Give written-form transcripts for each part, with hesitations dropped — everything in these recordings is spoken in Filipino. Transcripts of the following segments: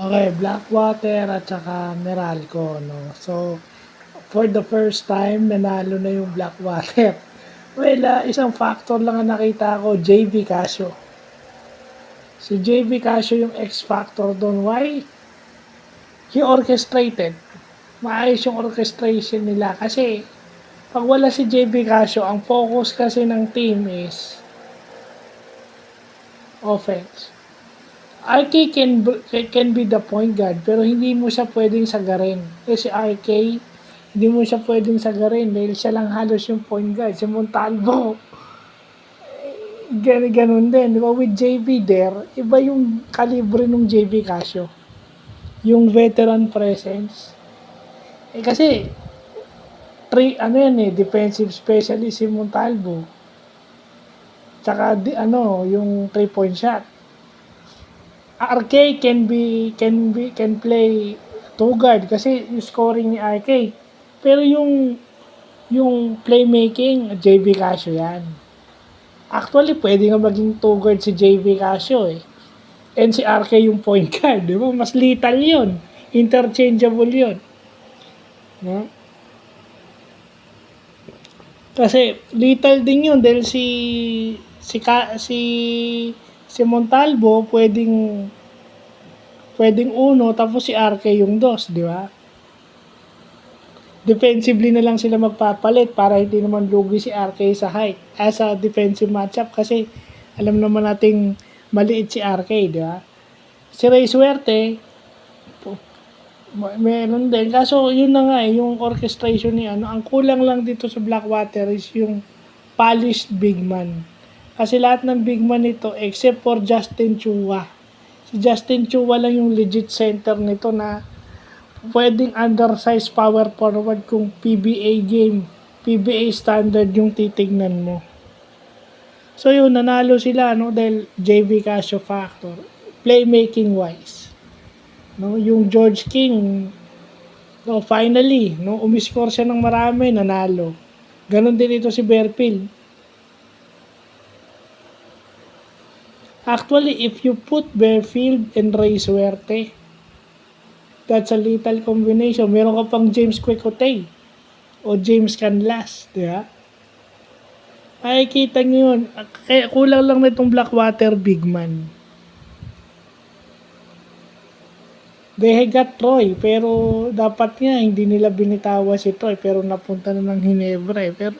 Okay, Blackwater at saka Meralco, no? So, for the first time, nanalo na yung Blackwater. Well, isang factor lang ang nakita ko, JV Casio. Si JV Casio yung X factor doon. Why? He orchestrated. Maayos yung orchestration nila. Kasi, pag wala si JV Casio, ang focus kasi ng team is offense. RK can be the point guard, pero hindi mo siya pwedeng sagarin. Kasi RK, hindi mo siya pwedeng sagarin dahil siya lang halos yung point guard. Si Montalvo, ganun din. Di ba? With JV there, iba yung kalibre ng JV Casio. Yung veteran presence. Kasi, defensive specialist si Montalvo. Tsaka, yung 3-point shot. RK can play two guard kasi yung scoring ni RK. Pero yung playmaking, JV Casio yan. Actually, pwede nga maging two guard si JV Casio eh. And si RK yung point guard, di ba? Mas lethal yun. Interchangeable yun. No? Kasi lethal din yun dahil si Montalvo pwedeng uno tapos si RK yung dos, di ba? Defensively na lang sila magpapalit para hindi naman lugi si RK sa height as a defensive matchup kasi alam naman nating maliit si RK, di ba? Si Ray Suerte meron din kaso yun na nga yung orchestration ni ang kulang lang dito sa Blackwater is yung polished big man. Kasi lahat ng big man nito except for Justin Chua. Si Justin Chua lang yung legit center nito na pwedeng undersized power forward kung PBA game, PBA standard yung titignan mo. So yun, nanalo sila dahil JV Casio factor. Playmaking wise. Yung George King, finally, umiscore siya ng marami, nanalo. Ganon din ito si Berfield. Actually, if you put Berfield and Ray Suerte, that's a lethal combination. Meron ka pang James Quecote o James Canlas, di ba? Ay, kita nyo yun. Kaya kulang lang na itong Blackwater big man. They got Troy, pero dapat nga hindi nila binitawa si Troy, pero napunta na ng Hinebra eh. Pero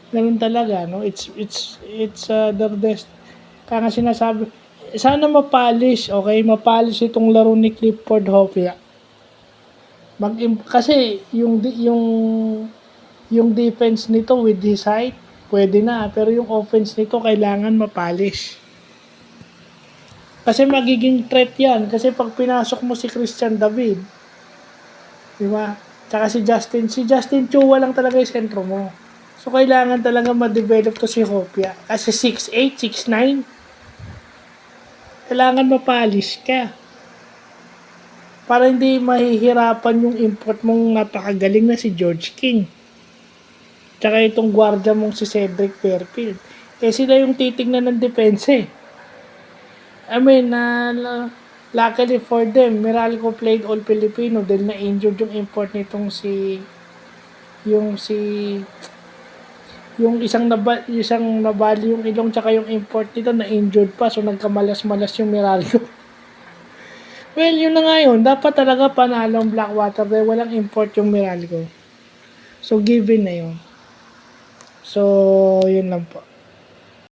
ganun talaga, no? It's their best. Kaya nga sinasabi, sana mapolish, okay? Mapolish itong laro ni Clifford Hopia. Kasi yung defense nito with his height, pwede na. Pero yung offense nito, kailangan mapolish. Kasi magiging threat yan. Kasi pag pinasok mo si Christian David, di ba? Tsaka si Justin Chua lang talaga yung sentro mo. So, kailangan talaga ma-develop to si Hopia. Kasi 6'8", 6'9", kailangan mapalis ka. Para hindi mahihirapan yung import mong napakagaling na si George King. Tsaka itong gwardiya mong si Cedric Fairfield. Sila yung titignan ng depensa eh. I mean, luckily for them, Meralco played all Filipino dahil na-injured yung import nitong yung isang nabali yung ilong tsaka yung import nito na-injured pa so nagkamalas-malas yung Meralco. Well, yun na nga yun. Dapat talaga panalo ang Blackwater dahil walang import yung Meralco. So, given na yun. So, yun lang po.